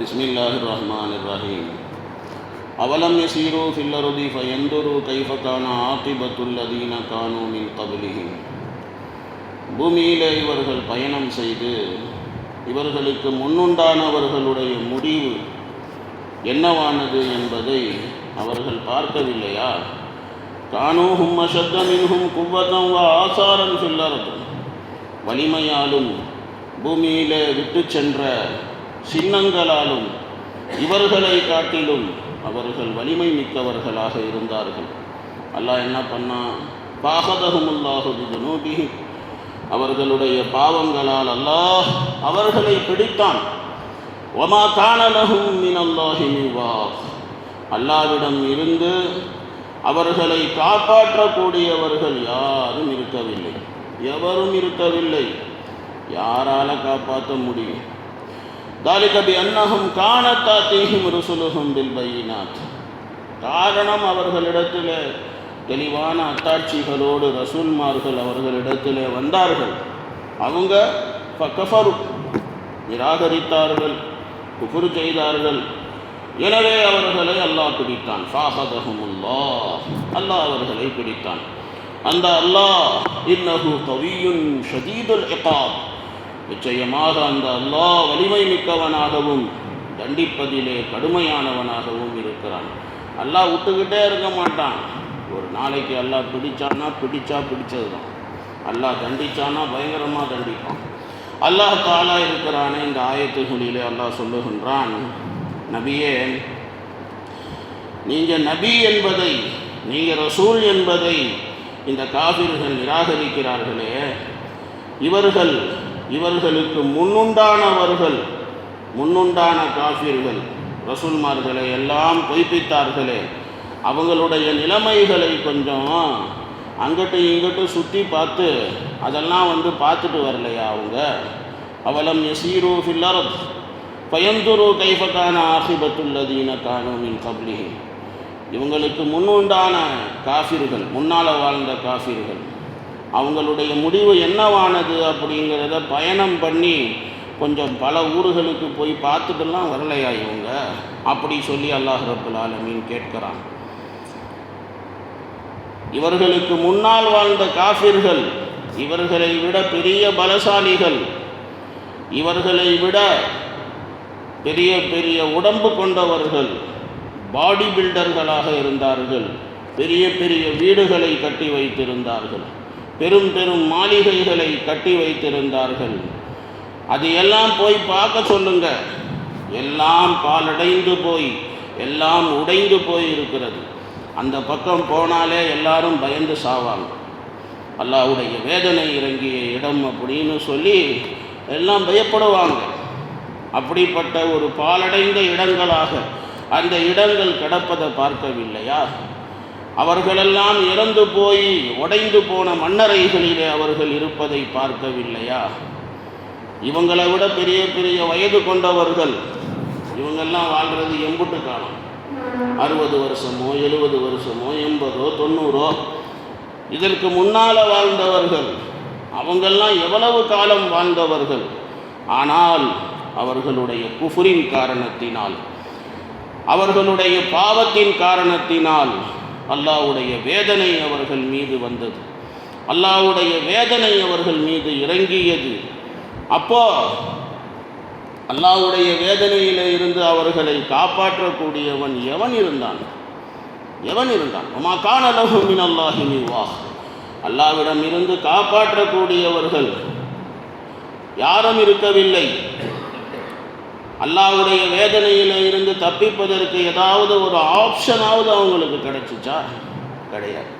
பிஸ்மில்லாஹிர் ரஹ்மானிர் ரஹீம். அவலம் யஸீரு ஃபில் அர்தி ஃபயன்துரு கைஃப கான ஆகிபத்துல் லதீன கானூ மின் கப்லிஹிம். பூமியிலே இவர்கள் பயணம் செய்து இவர்களுக்கு முன்னுண்டானவர்களுடைய முடிவு என்னவானது என்பதை அவர்கள் பார்க்கவில்லையா? கானூஹும் அஷத்த மின்ஹும் குவ்வத்தன் வ ஆசாரன் ஃபில் அர்தி. வலிமையாலும் பூமியிலே விட்டு சென்ற சின்னங்களாலும் இவர்களை காட்டிலும் அவர்கள் வலிமை மிக்கவர்களாக இருந்தார்கள். அல்லாஹ் என்ன பண்ணா? பாகதஹுமுல்லாஹு பிதுனூபிஹி. அவர்களுடைய பாவங்களால் அல்லாஹ் அவர்களை பிடித்தான். வமா கான லஹும் மினல்லாஹி மின் வாக். அல்லாஹ்விடம் இருந்து அவர்களை காப்பாற்றக்கூடியவர்கள் யாரும் இருக்கவில்லை, எவரும் இருக்கவில்லை. யாரால காப்பாற்ற முடியும்? ذَلِكَ بِأَنَّهُمْ كَانَتْ تَأْتِيهِمْ رُسُلُهُمْ بِالْبَيِّنَاتِ. காரணம், அவர்களிடத்தில் தெளிவான அத்தாட்சிகளோடு ரசூல்மார்கள் அவர்களிடத்தில் வந்தார்கள். அவங்க ஃபகஃபரு, நிராகரித்தார்கள், குஃப்ர் செய்தார்கள். எனவே அவர்களை அல்லாஹ் பிடித்தான். ஃபாஹதஹுமுல்லாஹ், அல்லாஹ் அவர்களை பிடித்தான். அந்த அல்லாஹ் இன்னஹு கவியுன் ஷதீதுல் இகாப். நிச்சயமாக அந்த அல்லாஹ் வலிமை மிக்கவனாகவும் தண்டிப்பதிலே கடுமையானவனாகவும் இருக்கிறான். அல்லாஹ் விட்டுக்கிட்டே இருக்க மாட்டான். ஒரு நாளைக்கு அல்லாஹ் பிடிச்சான்னா பிடிச்சது தான். அல்லாஹ் தண்டிச்சானா பயங்கரமாக தண்டிப்பான். அல்லாஹ் தாலா இருக்கிறானே. இந்த ஆயத்துகளிலே அல்லாஹ் சொல்லுகின்றான், நபியே, நீங்கள் நபி என்பதை, நீங்கள் ரசூல் என்பதை இந்த காஃபிர்கள் நிராகரிக்கிறார்களே, இவர்களுக்கு முன்னுண்டான காஃபிர்கள் ரசூல்மார்களை எல்லாம் பொய்ப்பித்தார்களே, அவங்களுடைய நிலைமைகளை கொஞ்சம் அங்கிட்டு இங்கிட்டு சுற்றி பார்த்து அதெல்லாம் பார்த்துட்டு வரலையா அவங்க? அவலம் யஸீரு ஃபில் அர்த் ஃபயன்துரு கைஃப கான ஆகிபத்துல் லதீன கானூ மின் கப்லிஹிம். இவங்களுக்கு முன்னுண்டான காஃபிர்கள், முன்னால் வாழ்ந்த காஃபிர்கள், அவங்களுடைய முடிவு என்னவானது அப்படிங்கிறத பயணம் பண்ணி கொஞ்சம் பல ஊர்களுக்கு போய் பார்த்துட்டுலாம் வரலையா இவங்க? அப்படி சொல்லி அல்லாஹ் ரப்புல் ஆலமீன் கேட்கிறான். இவர்களுக்கு முன்னால் வாழ்ந்த காஃபிர்கள் இவர்களை விட பெரிய பலசாலிகள், இவர்களை விட பெரிய பெரிய உடம்பு கொண்டவர்கள், பாடி பில்டர்களாக இருந்தார்கள். பெரிய பெரிய வீடுகளை கட்டி வைத்திருந்தார்கள், பெரும் பெரும் மாளிகைகளை கட்டி வைத்திருந்தார்கள். அது எல்லாம் போய் பார்க்க சொல்லுங்க. எல்லாம் பாலடைந்து போய், எல்லாம் உடைந்து போய் இருக்கிறது. அந்த பக்கம் போனாலே எல்லாரும் பயந்து சாவாங்க. அல்லாஹ்வுடைய வேதனை இறங்கிய இடம் அப்படின்னு சொல்லி எல்லாம் பயப்படுவாங்க. அப்படிப்பட்ட ஒரு பாலடைந்த இடங்களாக அந்த இடங்கள் கிடப்பதை பார்க்கவில்லையா? அவர்களெல்லாம் இறந்து போய் உடைந்து போன மண்ணறைகளிலே அவர்கள் இருப்பதை பார்க்கவில்லையா? இவங்களை விட பெரிய பெரிய வயது கொண்டவர்கள், இவங்கெல்லாம் வாழ்கிறது எம்புட்டு காலம்? 60 வருஷமோ 70 வருஷமோ 80ஓ 90ஓ. இதற்கு முன்னால் வாழ்ந்தவர்கள் அவங்கெல்லாம் எவ்வளவு காலம் வாழ்ந்தவர்கள். ஆனால் அவர்களுடைய குஃப்ரின் காரணத்தினால், அவர்களுடைய பாவத்தின் காரணத்தினால் அல்லாஹ்வுடைய வேதனை அவர்கள் மீது வந்தது. அல்லாஹ்வுடைய வேதனை அவர்கள் மீது இறங்கியது. அப்போ அல்லாஹ்வுடைய வேதனையிலே இருந்து அவர்களை காப்பாற்றக்கூடியவன் எவன் இருந்தான்? வமா கான லஹும் மினல்லாஹி மின் வாக். அல்லாஹ்விடம் இருந்து காப்பாற்றக்கூடியவர்கள் யாரும் இருக்கவில்லை. அல்லாஹ்வுடைய வேதனையில இருந்து தப்பிப்பதற்கு ஏதாவது ஒரு ஆப்ஷனாவது அவங்களுக்கு கிடைச்சிச்சா? கிடையாது.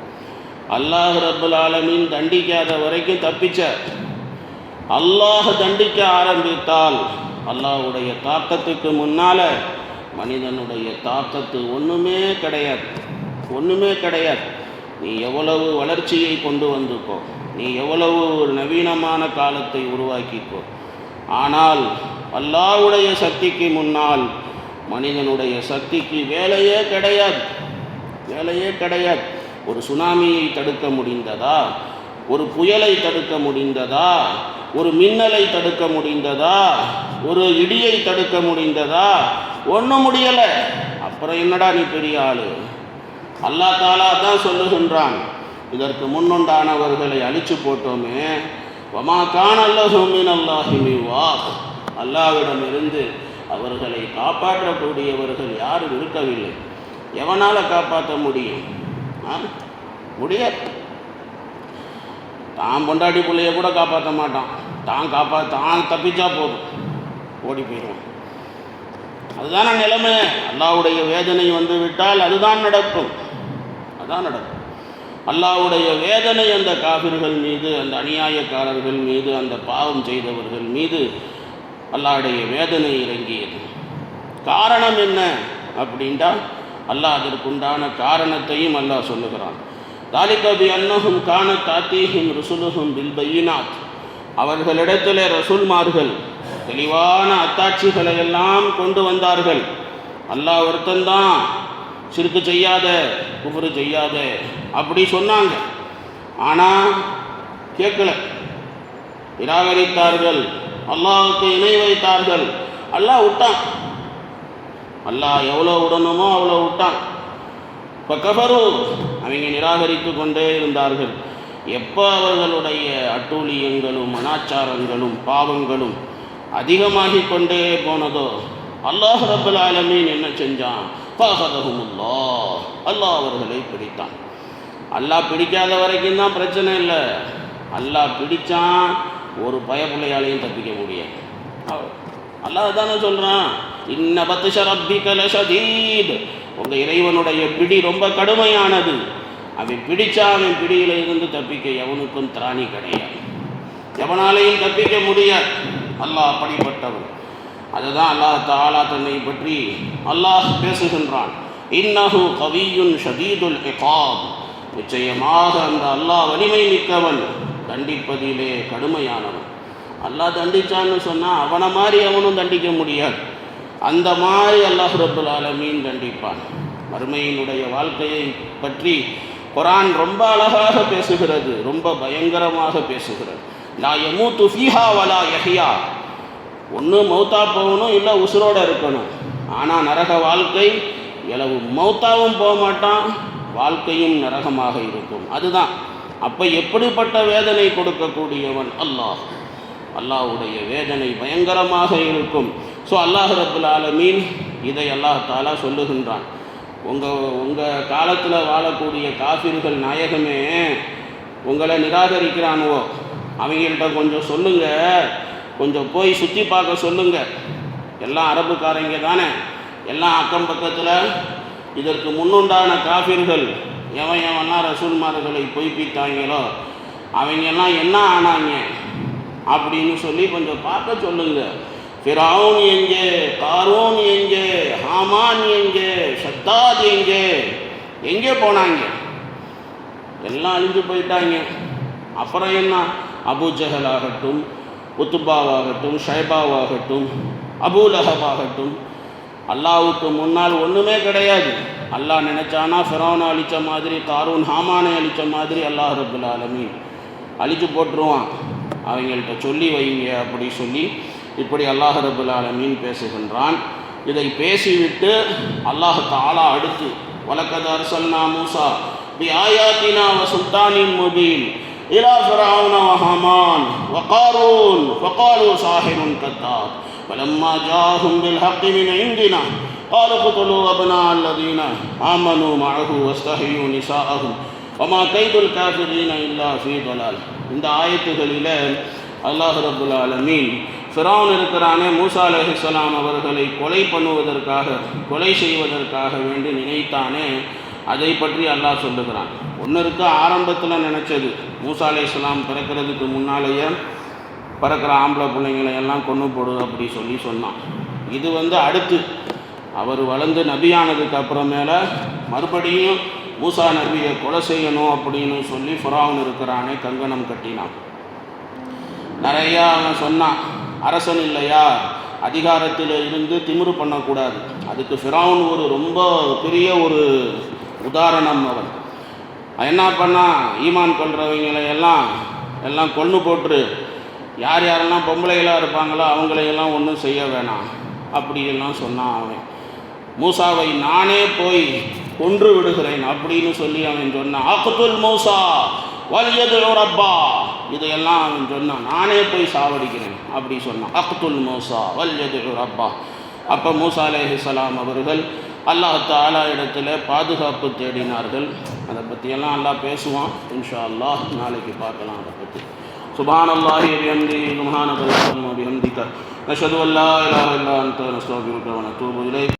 அல்லாஹ் ரப்புல் ஆலமீன் தண்டிக்காத வரைக்கும் தப்பிச்ச. அல்லாஹ் தண்டிக்க ஆரம்பித்தால் அல்லாஹ்வுடைய தாக்கத்துக்கு முன்னால் மனிதனுடைய தாக்கத்து ஒன்றுமே கிடையாது. நீ எவ்வளவு வளர்ச்சியை கொண்டு வந்துக்கோ, நீ எவ்வளவு ஒரு நவீனமான காலத்தை உருவாக்கிக்கோ, ஆனால் அல்லாஹ்வுடைய சக்திக்கு முன்னால் மனிதனுடைய சக்திக்கு வேலையே கிடையாது. ஒரு சுனாமியை தடுக்க முடிந்ததா? ஒரு புயலை தடுக்க முடிந்ததா? ஒரு மின்னலை தடுக்க முடிந்ததா? ஒரு இடியை தடுக்க முடிந்ததா? ஒன்றும் முடியலை. அப்புறம் என்னடா நீ பெரிய ஆளு? அல்லாஹ் தஆலா தான் சொல்லுகின்றான், இதற்கு முன்னுண்டானவர்களை அழிச்சு போட்டோமே. வமா கான லஹும் மினல்லாஹி மின் வாக், அல்லாஹ்விடமிருந்து அவர்களை காப்பாற்றக்கூடியவர்கள் யாரும் இருக்கவில்லை. எவனால் காப்பாற்ற முடியும்? முடியாது. தான் பொண்டாட்டி பிள்ளைய கூட காப்பாற்ற மாட்டான். தான் தப்பிச்சா போதும், ஓடி போயிடுவான். அதுதான நிலைமை. அல்லாஹ்வுடைய வேதனை வந்து விட்டால் அதுதான் நடக்கும். அல்லாஹ்வுடைய வேதனை அந்த காபிர்கள் மீது, அந்த அநியாயக்காரர்கள் மீது, அந்த பாவம் செய்தவர்கள் மீது அல்லாஹ்வுடைய வேதனை இறங்கியது. காரணம் என்ன அப்படின்டா, அல்லாஹ் அதற்குண்டான காரணத்தையும் அல்லாஹ் சொல்லுகிறான். தாலிக பிஅன்னஹும் கானத் தாத்தீஹிம் ருசுலுஹும் பில் பையினாத், அவர்களிடத்தில் ரசூல்மார்கள் தெளிவான அத்தாட்சிகளை எல்லாம் கொண்டு வந்தார்கள். அல்லாஹ் ஒருத்தந்தான், சிறுக்கு செய்யாத, குஃப்ரு செய்யாத அப்படி சொன்னாங்க. ஆனால் கேட்கல, நிராகரித்தார்கள், அல்லாஹ்வுக்கு இணை வைத்தார்கள். அல்லாஹ் விட்டான். அல்லாஹ் எவ்வளோ விடணுமோ அவ்வளோ விட்டான். இப்போ கஃபரு, அவங்க நிராகரித்து கொண்டே இருந்தார்கள். எப்போ அவர்களுடைய அட்டூழியங்களும் அனாச்சாரங்களும் பாவங்களும் அதிகமாகி கொண்டே போனதோ அல்லாஹ் ரப்பல் ஆலமீன் என்ன செஞ்சான்? ஃபஅஹதஹுமுல்லாஹ், அல்லாஹ் அவர்களை பிடித்தான். அல்லாஹ் பிடிக்காத வரைக்கும் தான் பிரச்சனை இல்லை. அல்லாஹ் பிடித்தான், ஒரு பயப்பிள்ளையாலையும் தப்பிக்க முடியாது. அல்லாஹ் தானே சொல்கிறான், இன்ன பத்ஷ ரப்பிக லஷதீத், உங்கள் இறைவனுடைய பிடி ரொம்ப கடுமையானது. அவன் பிடிச்சா அவன் பிடியில இருந்து தப்பிக்க எவனுக்கும் திராணி கிடையாது, எவனாலையும் தப்பிக்க முடியாது. அல்லாஹ் அப்படிப்பட்டவன். அதுதான் அல்லாஹ் தஆலா தன்னை பற்றி அல்லாஹ் பேசுகின்றான். இன்னஹு கவியுன் ஷதீதுல் இகாப், நிச்சயமாக அந்த அல்லாஹ் வலிமை மிக்கவன், தண்டிப்பதிலே கடுமையானவன். அல்லாஹ் தண்டிச்சான்னு சொன்னால் அவனை மாதிரி அவனும் தண்டிக்க முடியாது. அந்த மாதிரி அல்லாஹ் ரப்பல் ஆலமீன் தண்டிப்பான். மறுமையினுடைய வாழ்க்கையை பற்றி குர்ஆன் ரொம்ப அழகாக பேசுகிறது, ரொம்ப பயங்கரமாக பேசுகிறது. லா யமூத்து ஃபீஹா வலா யஹ்யா, ஒன்று மௌத்தா போகணும், இல்லை உசுரோடு இருக்கணும். ஆனால் நரக வாழ்க்கை எளவு மௌத்தாவும் போக மாட்டான், வாழ்க்கையும் நரகமாக இருக்கும். அதுதான். அப்போ எப்படிப்பட்ட வேதனை கொடுக்கக்கூடியவன் அல்லாஹ். அல்லாஹ்வுடைய வேதனை பயங்கரமாக இருக்கும். ஸோ அல்லாஹ் ரப்பல் ஆலமீன் இதை அல்லாஹ் தஆலா சொல்லுகின்றான். உங்கள் காலத்தில் வாழக்கூடிய காஃபிர்கள் நாயகமே உங்களை நிராகரிக்கிறானுவோ, அவங்கள்ட்ட கொஞ்சம் சொல்லுங்கள், கொஞ்சம் போய் சுற்றி பார்க்க சொல்லுங்கள். எல்லாம் அரபுக்காரங்க தானே, எல்லாம் அக்கம் பக்கத்தில் இதற்கு முன்னுண்டான காஃபிர்கள் எவன்லாம் ரசூல்மார்களை பொய்ப்பித்தாங்களோ அவங்கெல்லாம் என்ன ஆனாங்க அப்படின்னு சொல்லி கொஞ்சம் பார்க்க சொல்லுங்கள். ஃபிரௌன் எங்கே, காரூன் எங்கே, ஹாமான் எங்கே, ஷத்தாத் எங்கே போனாங்க? எல்லாம் அழிஞ்சு போயிட்டாங்க. அப்புறம் என்ன? அபூஜஹல் ஆகட்டும், உத்துபாவாகட்டும், ஷைபாவாகட்டும், அபூலஹபாகட்டும், அல்லாஹ்வுக்கு முன்னால் ஒன்றுமே கிடையாது. அல்லாஹ் நினச்சானா ஃபிரௌனை அழித்த மாதிரி, காரூன் ஹாமானை அழித்த மாதிரி அல்லாஹ் ரப்பல் ஆலமீன் அழித்து போட்டுருவான். அவங்கள்ட்ட சொல்லி வைங்க அப்படி சொல்லி இப்படி அல்லாஹ் ரப்பல் ஆலமீன் பேசுகின்றான். இதை பேசிவிட்டு அல்லாஹ் தஆலா அடுத்து வலக்கத் அர்சல்னா மூஸா பிஆயாத்தினா வசுல்தானின் முபீன் இலா ஃபிரௌன வஹாமான் வகாரூன் ஃபகாலூ சாஹிருன் கத்தாப் ஃபலம்மா ஜாஅஹும் பில்ஹக்கி மின் இந்தினா قالوا اقتلوا أبناء الذين آمنوا معه واستحيوا نساءهم وما كيد الكافرين إلا في ضلال. இந்த ஆயத்துகளில் அல்லாஹ் ரப்பல் ஆலமீன் ஃபிரௌன் இருக்கிறானே, மூசா அலைஹிஸ்ஸலாம் அவர்களை கொலை செய்வதற்காக வேண்டி நினைத்தானே, அதை பற்றி அல்லாஹ் சொல்லுகிறான். ஒன்று இருக்க ஆரம்பத்தில் நினச்சது, மூசா அலைஹிஸ்ஸலாம் பிறக்கிறதுக்கு முன்னாலேயே பிறக்கிற ஆம்பளை பிள்ளைங்களை எல்லாம் கொன்று போடு அப்படி சொன்னான். இது அடுத்து அவர் வளர்ந்து நபியானதுக்கு அப்புறமேல மறுபடியும் மூசா நபியை கொலை செய்யணும் அப்படின்னு சொல்லி ஃபிரௌன் இருக்கிறானே கங்கணம் கட்டினான். நிறையா அவன் சொன்னான், அரசன் இல்லையா, அதிகாரத்தில் இருந்து திமிரு பண்ணக்கூடாது. அதுக்கு ஃபிரௌன் ஒரு ரொம்ப பெரிய ஒரு உதாரணம். அவன் என்ன பண்ணான், ஈமான் கொள்றவங்களை எல்லாம் கொன்று போட்டு யார் யாரெல்லாம் பொம்பளைகளாக இருப்பாங்களோ அவங்களையெல்லாம் ஒன்றும் செய்ய வேணாம் அப்படியெல்லாம் சொன்னான் அவன். மூசாவை நானே போய் கொன்று விடுகிறேன் அப்படின்னு சொல்லி அவன் சொன்னான். அக்துல் மூசா வல்யது ரப்பா, இதையெல்லாம் அவன் சொன்னான். நானே போய் சாவடிக்கிறேன் அப்படி சொன்னான். அக்துல் மூசா வல்யது ரப்பா. அப்போ மூசா அலைஹிஸ்ஸலாம் அவர்கள் அல்லாஹ் தஆலா இடத்துல பாதுகாப்பு தேடினார்கள். அதை பற்றியெல்லாம் அல்லாஹ் பேசுவான் இன்ஷா அல்லாஹ், நாளைக்கு பார்க்கலாம் அதை பற்றி. சுப்ஹானல்லாஹி வபிஹம்திஹி சுப்ஹானக அல்லாஹும்ம வபிஹம்திக நஷ்ஹது அல்லா இலாஹா இல்லா அன்த நஸ்தக்ஃபிருக வ நத்தூபு இலைக்.